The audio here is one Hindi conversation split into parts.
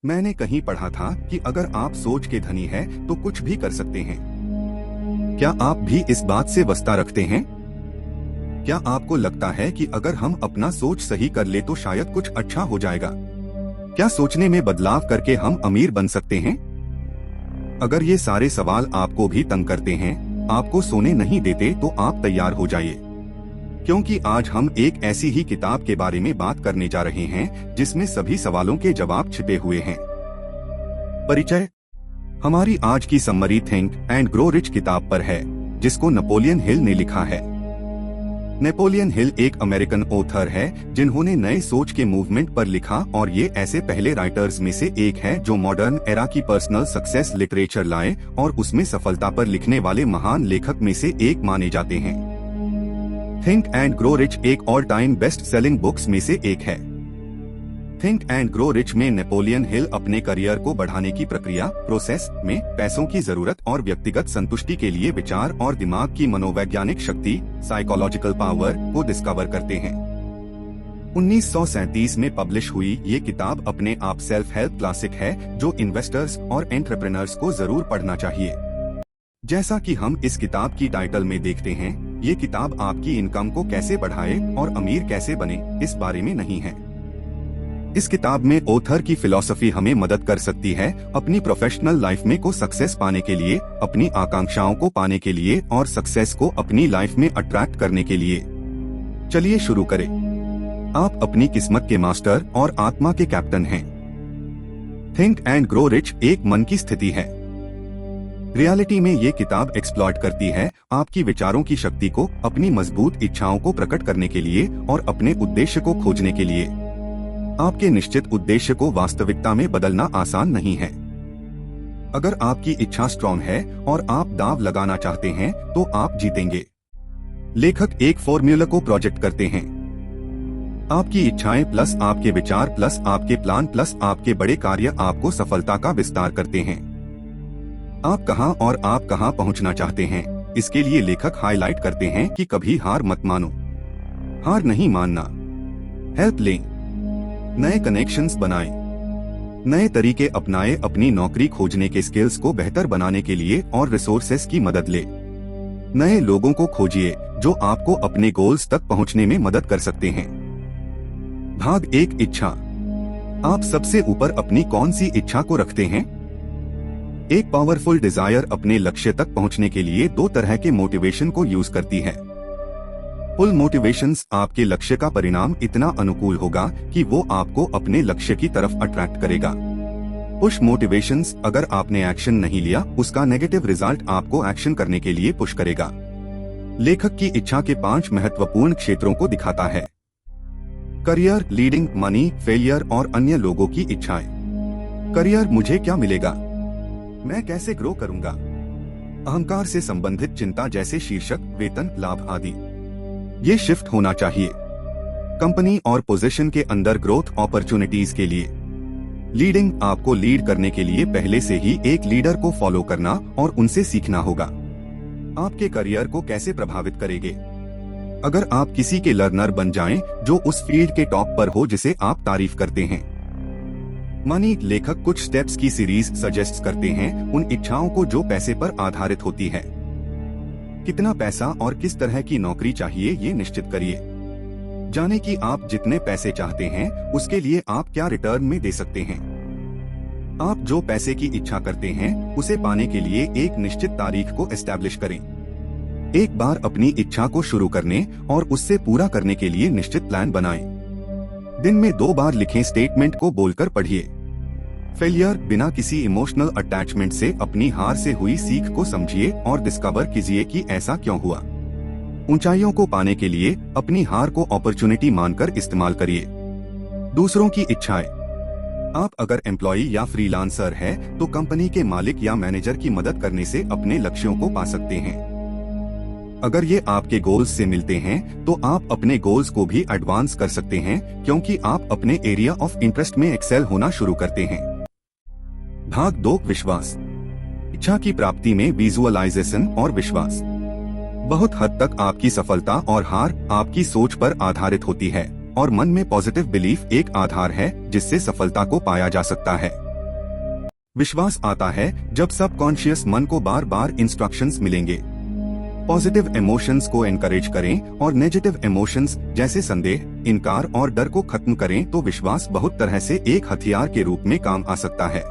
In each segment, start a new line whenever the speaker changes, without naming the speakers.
मैंने कहीं पढ़ा था कि अगर आप सोच के धनी हैं तो कुछ भी कर सकते हैं। क्या आप भी इस बात से वास्ता रखते हैं? क्या आपको लगता है कि अगर हम अपना सोच सही कर ले तो शायद कुछ अच्छा हो जाएगा? क्या सोचने में बदलाव करके हम अमीर बन सकते हैं? अगर ये सारे सवाल आपको भी तंग करते हैं, आपको सोने नहीं देते, तो आप तैयार हो जाइए, क्योंकि आज हम एक ऐसी ही किताब के बारे में बात करने जा रहे हैं जिसमें सभी सवालों के जवाब छिपे हुए हैं। परिचय। हमारी आज की summary think and grow rich किताब पर है, जिसको नेपोलियन हिल ने लिखा है। नेपोलियन हिल एक अमेरिकन ऑथर है जिन्होंने नए सोच के मूवमेंट पर लिखा, और ये ऐसे पहले राइटर्स में से एक है जो मॉडर्न एरा की पर्सनल सक्सेस लिटरेचर लाए और उसमें सफलता पर लिखने वाले महान लेखक में से एक माने जाते हैं। थिंक एंड ग्रो रिच एक all time best selling books में से एक है। थिंक एंड ग्रो रिच में नेपोलियन हिल अपने करियर को बढ़ाने की प्रक्रिया प्रोसेस में पैसों की जरूरत और व्यक्तिगत संतुष्टि के लिए विचार और दिमाग की मनोवैज्ञानिक शक्ति साइकोलॉजिकल पावर को डिस्कवर करते हैं। 1937 में पब्लिश हुई ये किताब अपने आप सेल्फ हेल्प क्लासिक है जो इन्वेस्टर्स और एंटरप्रेन्योर्स को जरूर पढ़ना चाहिए। जैसा कि हम इस किताब की टाइटल में देखते हैं, ये किताब आपकी इनकम को कैसे बढ़ाए और अमीर कैसे बने इस बारे में नहीं है। इस किताब में ऑथर की फिलॉसफी हमें मदद कर सकती है अपनी प्रोफेशनल लाइफ में को सक्सेस पाने के लिए, अपनी आकांक्षाओं को पाने के लिए और सक्सेस को अपनी लाइफ में अट्रैक्ट करने के लिए। चलिए शुरू करें। आप अपनी किस्मत के मास्टर और आत्मा के कैप्टन हैं। थिंक एंड ग्रो रिच एक मन की स्थिति है। रियलिटी में ये किताब एक्सप्लॉइट करती है आपकी विचारों की शक्ति को अपनी मजबूत इच्छाओं को प्रकट करने के लिए और अपने उद्देश्य को खोजने के लिए। आपके निश्चित उद्देश्य को वास्तविकता में बदलना आसान नहीं है। अगर आपकी इच्छा स्ट्रॉन्ग है और आप दांव लगाना चाहते हैं तो आप जीतेंगे। लेखक एक फॉर्मूला को प्रोजेक्ट करते हैं। आपकी इच्छाएं प्लस आपके विचार प्लस आपके प्लान प्लस आपके बड़े कार्य आपको सफलता का विस्तार करते हैं। आप कहां और आप कहां पहुंचना चाहते हैं, इसके लिए लेखक हाईलाइट करते हैं कि कभी हार मत मानो। हार नहीं मानना। हेल्प लें। नए कनेक्शंस बनाएं। नए तरीके अपनाएं अपनी नौकरी खोजने के स्किल्स को बेहतर बनाने के लिए और रिसोर्सेस की मदद ले। नए लोगों को खोजिए जो आपको अपने गोल्स तक पहुंचने में मदद कर सकते हैं। भाग एक इच्छा। आप सबसे ऊपर अपनी कौन सी इच्छा को रखते हैं? एक पावरफुल डिजायर अपने लक्ष्य तक पहुंचने के लिए दो तरह के मोटिवेशन को यूज करती है। पुल मोटिवेशंस आपके लक्ष्य का परिणाम इतना अनुकूल होगा कि वो आपको अपने लक्ष्य की तरफ अट्रैक्ट करेगा। पुश मोटिवेशंस अगर आपने एक्शन नहीं लिया उसका नेगेटिव रिजल्ट आपको एक्शन करने के लिए पुश करेगा। लेखक की इच्छा के 5 महत्वपूर्ण क्षेत्रों को दिखाता है। करियर, लीडिंग, मनी, फेलियर और अन्य लोगों की इच्छाएं। करियर, मुझे क्या मिलेगा, मैं कैसे ग्रो करूंगा। अहंकार से संबंधित चिंता जैसे शीर्षक, वेतन, लाभ आदि। ये शिफ्ट होना चाहिए। कंपनी और पोजीशन के अंदर ग्रोथ अपॉर्चुनिटीज के लिए। लीडिंग, आपको लीड करने के लिए पहले से ही एक लीडर को फॉलो करना और उनसे सीखना होगा। आपके करियर को कैसे प्रभावित करेंगे? अगर आप किसी के लर्नर बन जाएं जो उस फील्ड के टॉप पर हो जिसे आप तारीफ करते हैं। मनी, लेखक कुछ स्टेप्स की सीरीज सजेस्ट करते हैं उन इच्छाओं को जो पैसे पर आधारित होती है। कितना पैसा और किस तरह की नौकरी चाहिए ये निश्चित करिए। जाने कि आप जितने पैसे चाहते हैं उसके लिए आप क्या रिटर्न में दे सकते हैं। आप जो पैसे की इच्छा करते हैं उसे पाने के लिए एक निश्चित तारीख को एस्टैब्लिश करें। एक बार अपनी इच्छा को शुरू करने और उससे पूरा करने के लिए निश्चित प्लान बनाएं। दिन में 2 बार लिखें स्टेटमेंट को बोलकर पढ़िए। फेलियर, बिना किसी इमोशनल अटैचमेंट से अपनी हार से हुई सीख को समझिए और डिस्कवर कीजिए कि ऐसा क्यों हुआ। ऊंचाइयों को पाने के लिए अपनी हार को अपॉर्चुनिटी मानकर इस्तेमाल करिए। दूसरों की इच्छाएं। आप अगर एम्प्लॉई या फ्रीलांसर है तो कंपनी के मालिक या मैनेजर की मदद करने से अपने लक्ष्यों को पा सकते हैं। अगर ये आपके गोल्स से मिलते हैं तो आप अपने गोल्स को भी एडवांस कर सकते हैं, क्योंकि आप अपने एरिया ऑफ इंटरेस्ट में एक्सेल होना शुरू करते हैं। भाग 2, विश्वास। इच्छा की प्राप्ति में विजुअलाइजेशन और विश्वास। बहुत हद तक आपकी सफलता और हार आपकी सोच पर आधारित होती है और मन में पॉजिटिव बिलीफ एक आधार है जिससे सफलता को पाया जा सकता है। विश्वास आता है जब सबकॉन्शियस मन को बार बार इंस्ट्रक्शंस मिलेंगे। पॉजिटिव इमोशंस को एनकरेज करें और नेगेटिव इमोशंस जैसे संदेह, इनकार और डर को खत्म करें तो विश्वास बहुत तरह से एक हथियार के रूप में काम आ सकता है।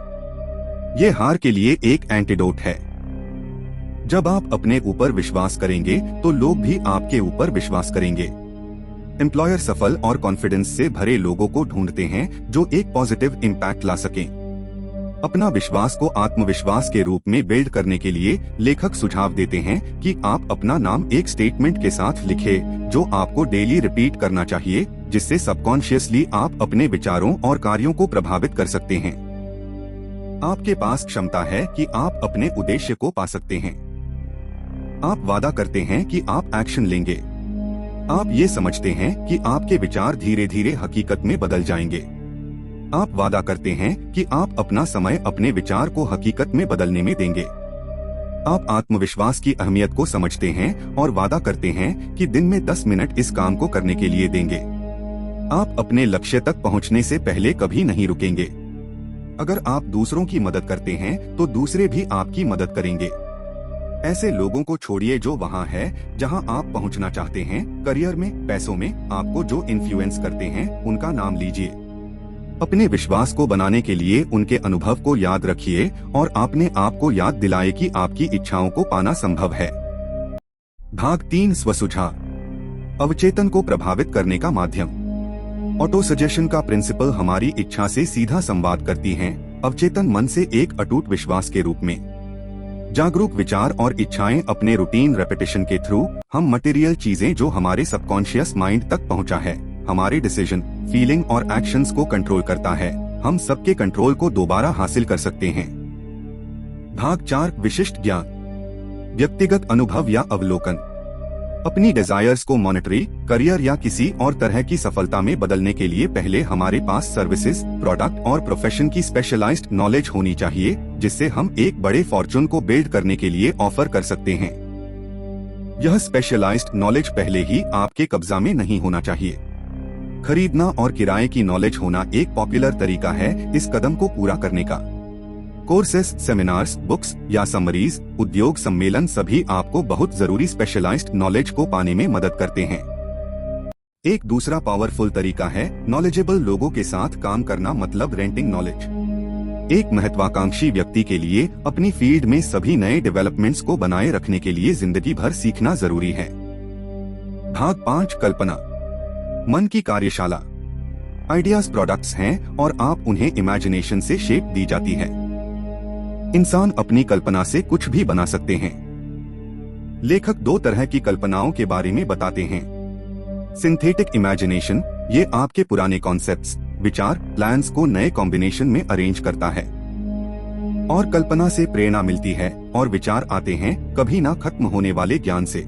ये हार के लिए एक एंटीडोट है। जब आप अपने ऊपर विश्वास करेंगे तो लोग भी आपके ऊपर विश्वास करेंगे। एम्प्लॉयर सफल और कॉन्फिडेंस से भरे लोगों को ढूंढते हैं जो एक पॉजिटिव इम्पैक्ट ला सकें। अपना विश्वास को आत्मविश्वास के रूप में बिल्ड करने के लिए लेखक सुझाव देते हैं कि आप अपना नाम एक स्टेटमेंट के साथ लिखें जो आपको डेली रिपीट करना चाहिए, जिससे सबकॉन्शियसली आप अपने विचारों और कार्यों को प्रभावित कर सकते हैं। आपके पास क्षमता है कि आप अपने उद्देश्य को पा सकते हैं। आप वादा करते हैं कि आप एक्शन लेंगे। आप ये समझते हैं कि आपके विचार धीरे धीरे हकीकत में बदल जाएंगे। आप वादा करते हैं कि आप अपना समय अपने विचार को हकीकत में बदलने में देंगे। आप आत्मविश्वास की अहमियत को समझते हैं और वादा करते हैं कि दिन में 10 मिनट इस काम को करने के लिए देंगे। आप अपने लक्ष्य तक पहुंचने से पहले कभी नहीं रुकेंगे। अगर आप दूसरों की मदद करते हैं तो दूसरे भी आपकी मदद करेंगे। ऐसे लोगों को छोड़िए जो वहाँ है जहाँ आप पहुँचना चाहते हैं। करियर में, पैसों में आपको जो इन्फ्लुएंस करते हैं उनका नाम लीजिए। अपने विश्वास को बनाने के लिए उनके अनुभव को याद रखिए और अपने आप को याद दिलाए कि आपकी इच्छाओं को पाना संभव है। भाग 3 स्वसुझाव, अवचेतन को प्रभावित करने का माध्यम। ऑटो सजेशन का प्रिंसिपल हमारी इच्छा से सीधा संवाद करती है, अवचेतन मन से एक अटूट विश्वास के रूप में। जागरूक विचार और इच्छाएं अपने रूटीन रेपिटेशन के थ्रू हम मटेरियल चीजें जो हमारे सबकॉन्शियस माइंड तक पहुंचा है, हमारे डिसीजन, फीलिंग और एक्शंस को कंट्रोल करता है। हम सबके कंट्रोल को दोबारा हासिल कर सकते हैं। भाग 4 विशिष्ट ज्ञान, व्यक्तिगत अनुभव या अवलोकन। अपनी डिजायर्स को मॉनेटरी, करियर या किसी और तरह की सफलता में बदलने के लिए पहले हमारे पास सर्विसेज, प्रोडक्ट और प्रोफेशन की स्पेशलाइज्ड नॉलेज होनी चाहिए, जिससे हम एक बड़े फॉर्चून को बिल्ड करने के लिए ऑफर कर सकते हैं। यह स्पेशलाइज्ड नॉलेज पहले ही आपके कब्जा में नहीं होना चाहिए। खरीदना और किराए की नॉलेज होना एक पॉपुलर तरीका है इस कदम को पूरा करने का। कोर्सेस, सेमिनार्स, बुक्स या समरीज, उद्योग सम्मेलन सभी आपको बहुत जरूरी स्पेशलाइज्ड नॉलेज को पाने में मदद करते हैं। एक दूसरा पावरफुल तरीका है नॉलेजेबल लोगों के साथ काम करना, मतलब रेंटिंग नॉलेज। एक महत्वाकांक्षी व्यक्ति के लिए अपनी फील्ड में सभी नए डेवलपमेंट्स को बनाए रखने के लिए जिंदगी भर सीखना जरूरी है। भाग 5 कल्पना, मन की कार्यशाला। आइडियाज प्रोडक्ट्स हैं और आप उन्हें इमेजिनेशन से शेप दी जाती है। इंसान अपनी कल्पना से कुछ भी बना सकते हैं। लेखक 2 तरह की कल्पनाओं के बारे में बताते हैं। सिंथेटिक इमेजिनेशन, ये आपके पुराने कॉन्सेप्ट्स, विचार, प्लान्स को नए कॉम्बिनेशन में अरेंज करता है। और कल्पना से प्रेरणा मिलती है और विचार आते हैं कभी ना खत्म होने वाले ज्ञान से।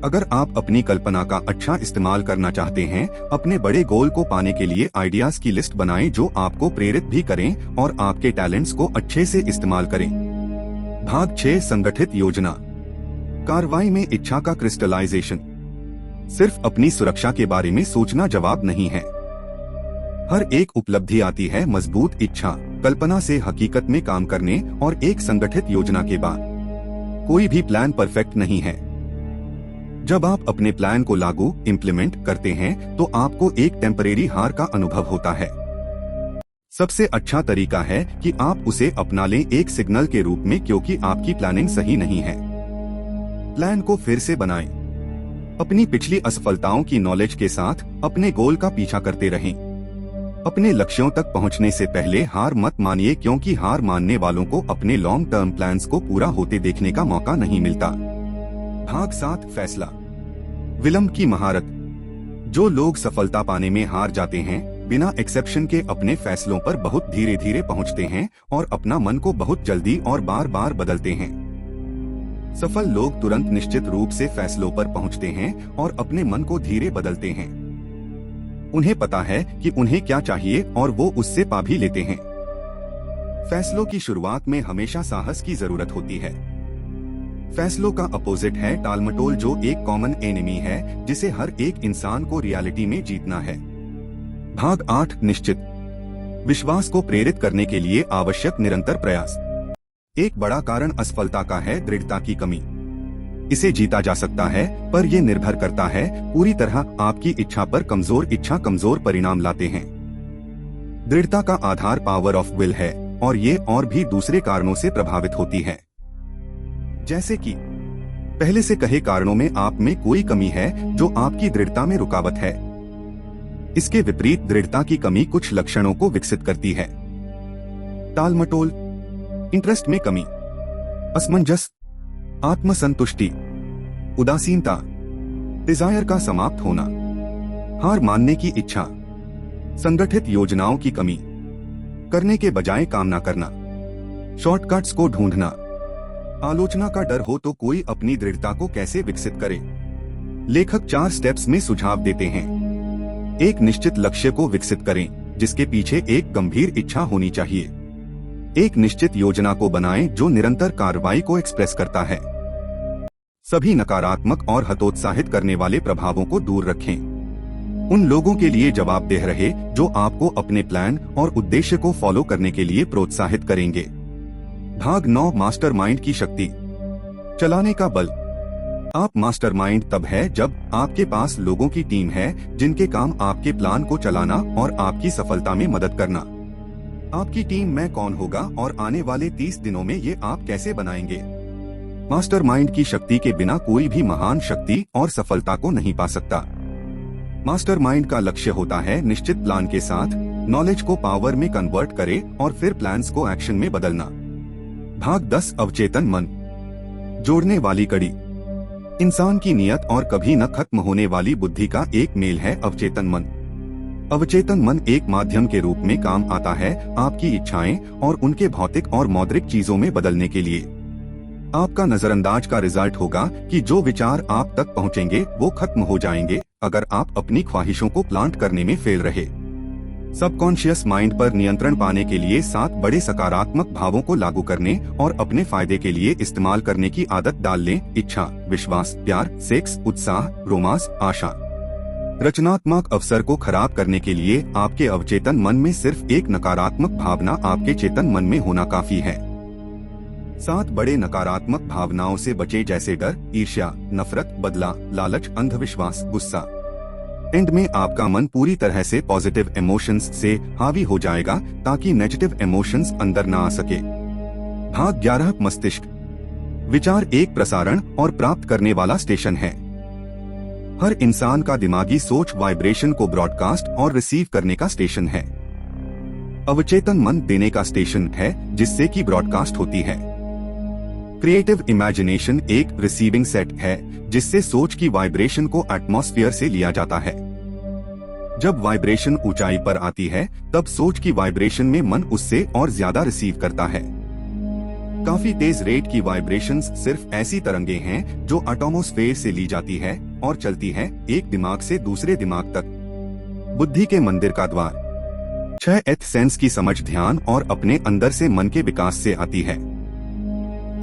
अगर आप अपनी कल्पना का अच्छा इस्तेमाल करना चाहते हैं, अपने बड़े गोल को पाने के लिए आइडियाज की लिस्ट बनाएं जो आपको प्रेरित भी करें और आपके टैलेंट्स को अच्छे से इस्तेमाल करें। भाग 6 संगठित योजना, कार्रवाई में इच्छा का क्रिस्टलाइजेशन। सिर्फ अपनी सुरक्षा के बारे में सोचना जवाब नहीं है। हर एक उपलब्धि आती है मजबूत इच्छा, कल्पना से हकीकत में काम करने और एक संगठित योजना के बाद। कोई भी प्लान परफेक्ट नहीं है। जब आप अपने प्लान को लागू, इम्प्लीमेंट करते हैं तो आपको एक टेम्परेरी हार का अनुभव होता है। सबसे अच्छा तरीका है कि आप उसे अपना लें एक सिग्नल के रूप में, क्योंकि आपकी प्लानिंग सही नहीं है। प्लान को फिर से बनाएं। अपनी पिछली असफलताओं की नॉलेज के साथ अपने गोल का पीछा करते रहें। अपने लक्ष्यों तक पहुंचने से पहले हार मत मानिए, क्योंकि हार मानने वालों को अपने लॉन्ग टर्म प्लान्स को पूरा होते देखने का मौका नहीं मिलता। भाग 7 फैसला, विलंब की महारत। जो लोग सफलता पाने में हार जाते हैं, बिना एक्सेप्शन के अपने फैसलों पर बहुत धीरे धीरे पहुंचते हैं और अपना मन को बहुत जल्दी और बार बार बदलते हैं। सफल लोग तुरंत निश्चित रूप से फैसलों पर पहुंचते हैं और अपने मन को धीरे बदलते हैं। उन्हें पता है कि उन्हें क्या चाहिए और वो उससे पा भी लेते हैं। फैसलों की शुरुआत में हमेशा साहस की जरूरत होती है। फैसलों का अपोजिट है टालमटोल, जो एक कॉमन एनिमी है जिसे हर एक इंसान को रियलिटी में जीतना है। भाग 8 निश्चित, विश्वास को प्रेरित करने के लिए आवश्यक निरंतर प्रयास। एक बड़ा कारण असफलता का है दृढ़ता की कमी। इसे जीता जा सकता है, पर यह निर्भर करता है पूरी तरह आपकी इच्छा पर। इच्छा कमजोर परिणाम लाते हैं। दृढ़ता का आधार पावर ऑफ विल है और ये और भी दूसरे कारणों से प्रभावित होती है, जैसे कि पहले से कहे कारणों में आप में कोई कमी है जो आपकी दृढ़ता में रुकावट है। इसके विपरीत दृढ़ता की कमी कुछ लक्षणों को विकसित करती है। टालमटोल, इंटरेस्ट में कमी, असमंजस, आत्मसंतुष्टि, उदासीनता, डिजायर का समाप्त होना, हार मानने की इच्छा, संगठित योजनाओं की कमी, करने के बजाय काम न करना, शॉर्टकट्स को ढूंढना, आलोचना का डर हो तो कोई अपनी दृढ़ता को कैसे विकसित करे। लेखक 4 स्टेप्स में सुझाव देते हैं। एक निश्चित लक्ष्य को विकसित करें जिसके पीछे एक गंभीर इच्छा होनी चाहिए। एक निश्चित योजना को बनाएं जो निरंतर कार्रवाई को एक्सप्रेस करता है। सभी नकारात्मक और हतोत्साहित करने वाले प्रभावों को दूर रखें। उन लोगों के लिए जवाबदेह रहे जो आपको अपने प्लान और उद्देश्य को फॉलो करने के लिए प्रोत्साहित करेंगे। भाग 9, मास्टरमाइंड की शक्ति, चलाने का बल। आप मास्टरमाइंड तब है जब आपके पास लोगों की टीम है जिनके काम आपके प्लान को चलाना और आपकी सफलता में मदद करना। आपकी टीम में कौन होगा और आने वाले 30 दिनों में ये आप कैसे बनाएंगे। मास्टरमाइंड की शक्ति के बिना कोई भी महान शक्ति और सफलता को नहीं पा सकता। मास्टरमाइंड का लक्ष्य होता है निश्चित प्लान के साथ नॉलेज को पावर में कन्वर्ट करे और फिर प्लान्स को एक्शन में बदलना। भाग 10, अवचेतन मन, जोड़ने वाली कड़ी। इंसान की नियत और कभी न खत्म होने वाली बुद्धि का एक मेल है अवचेतन मन। अवचेतन मन एक माध्यम के रूप में काम आता है आपकी इच्छाएं और उनके भौतिक और मौद्रिक चीजों में बदलने के लिए। आपका नजरअंदाज का रिजल्ट होगा कि जो विचार आप तक पहुंचेंगे वो खत्म हो जाएंगे अगर आप अपनी ख्वाहिशों को प्लांट करने में फेल रहे। सबकॉन्शियस माइंड पर नियंत्रण पाने के लिए 7 बड़े सकारात्मक भावों को लागू करने और अपने फायदे के लिए इस्तेमाल करने की आदत डाल लें। इच्छा, विश्वास, प्यार, सेक्स, उत्साह, रोमांस, आशा। रचनात्मक अवसर को खराब करने के लिए आपके अवचेतन मन में सिर्फ एक नकारात्मक भावना आपके चेतन मन में होना काफी है। 7 बड़े नकारात्मक भावनाओं से बचे जैसे डर, ईर्ष्या, नफरत, बदला, लालच, अंधविश्वास, गुस्सा। एंड में आपका मन पूरी तरह से पॉजिटिव इमोशंस से हावी हो जाएगा ताकि नेगेटिव इमोशंस अंदर न आ सके। भाग 11, मस्तिष्क, विचार एक प्रसारण और प्राप्त करने वाला स्टेशन है। हर इंसान का दिमागी सोच वाइब्रेशन को ब्रॉडकास्ट और रिसीव करने का स्टेशन है। अवचेतन मन देने का स्टेशन है जिससे कि ब्रॉडकास्ट होती है। क्रिएटिव इमेजिनेशन एक रिसीविंग सेट है जिससे सोच की वाइब्रेशन को एटमॉस्फेयर से लिया जाता है। जब वाइब्रेशन ऊंचाई पर आती है तब सोच की वाइब्रेशन में मन उससे और ज्यादा रिसीव करता है। काफी तेज रेट की वाइब्रेशंस सिर्फ ऐसी तरंगे हैं जो एटमॉस्फेयर से ली जाती है और चलती है एक दिमाग से दूसरे दिमाग तक। बुद्धि के मंदिर का द्वार। 6th सेंस की समझ ध्यान और अपने अंदर से मन के विकास से आती है।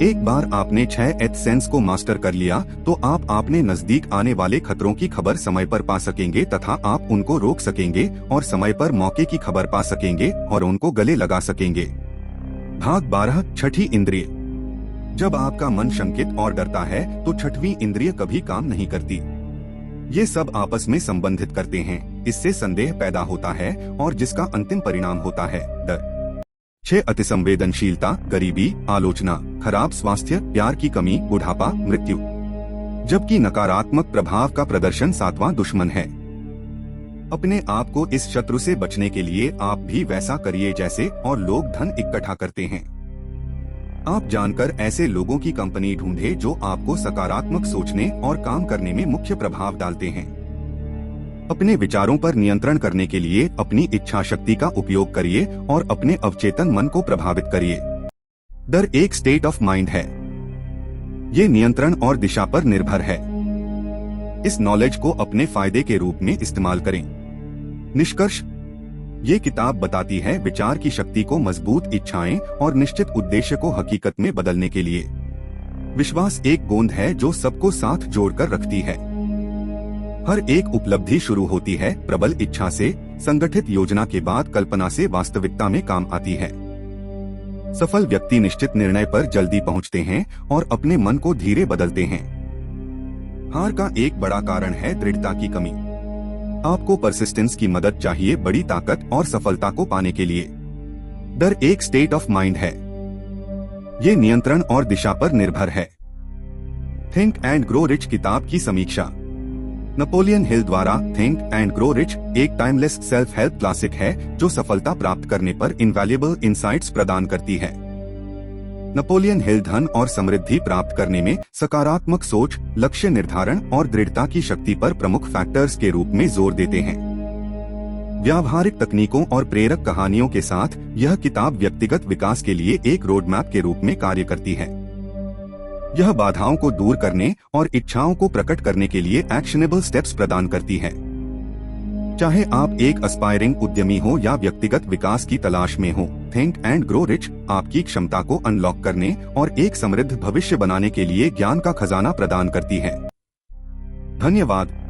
एक बार आपने 6th सेंस को मास्टर कर लिया तो आप अपने नजदीक आने वाले खतरों की खबर समय पर पा सकेंगे तथा आप उनको रोक सकेंगे और समय पर मौके की खबर पा सकेंगे और उनको गले लगा सकेंगे। भाग 12, छठी इंद्रिय। जब आपका मन शंकित और डरता है तो छठवीं इंद्रिय कभी काम नहीं करती। ये सब आपस में संबंधित करते हैं, इससे संदेह पैदा होता है और जिसका अंतिम परिणाम होता है डर। 6 अतिसंवेदनशीलता, गरीबी, आलोचना, खराब स्वास्थ्य, प्यार की कमी, बुढ़ापा, मृत्यु। जबकि नकारात्मक प्रभाव का प्रदर्शन 7वां दुश्मन है। अपने आप को इस शत्रु से बचने के लिए आप भी वैसा करिए जैसे और लोग धन इकट्ठा करते हैं। आप जानकर ऐसे लोगों की कंपनी ढूंढे जो आपको सकारात्मक सोचने और काम करने में मुख्य प्रभाव डालते हैं। अपने विचारों पर नियंत्रण करने के लिए अपनी इच्छा शक्ति का उपयोग करिए और अपने अवचेतन मन को प्रभावित करिए। डर एक स्टेट ऑफ माइंड है। ये नियंत्रण और दिशा पर निर्भर है। इस नॉलेज को अपने फायदे के रूप में इस्तेमाल करें। निष्कर्ष, ये किताब बताती है विचार की शक्ति को मजबूत इच्छाएं और निश्चित उद्देश्य को हकीकत में बदलने के लिए। विश्वास एक गोंद है जो सबको साथ जोड़कर रखती है। हर एक उपलब्धि शुरू होती है प्रबल इच्छा से, संगठित योजना के बाद कल्पना से वास्तविकता में काम आती है। सफल व्यक्ति निश्चित निर्णय पर जल्दी पहुंचते हैं और अपने मन को धीरे बदलते हैं। हार का एक बड़ा कारण है दृढ़ता की कमी। आपको परसिस्टेंस की मदद चाहिए बड़ी ताकत और सफलता को पाने के लिए। डर एक स्टेट ऑफ माइंड है। ये नियंत्रण और दिशा पर निर्भर है। थिंक एंड ग्रो रिच किताब की समीक्षा। नेपोलियन हिल द्वारा थिंक एंड ग्रो रिच एक टाइमलेस सेल्फ हेल्प क्लासिक है जो सफलता प्राप्त करने पर इनवैल्यूएबल इंसाइट्स प्रदान करती है। नेपोलियन हिल धन और समृद्धि प्राप्त करने में सकारात्मक सोच, लक्ष्य निर्धारण और दृढ़ता की शक्ति पर प्रमुख फैक्टर्स के रूप में जोर देते हैं। व्यावहारिक तकनीकों और प्रेरक कहानियों के साथ यह किताब व्यक्तिगत विकास के लिए एक रोडमैप के रूप में कार्य करती है। यह बाधाओं को दूर करने और इच्छाओं को प्रकट करने के लिए एक्शनेबल स्टेप्स प्रदान करती है। चाहे आप एक एस्पायरिंग उद्यमी हो या व्यक्तिगत विकास की तलाश में हो, थिंक एंड ग्रो रिच आपकी क्षमता को अनलॉक करने और एक समृद्ध भविष्य बनाने के लिए ज्ञान का खजाना प्रदान करती है। धन्यवाद।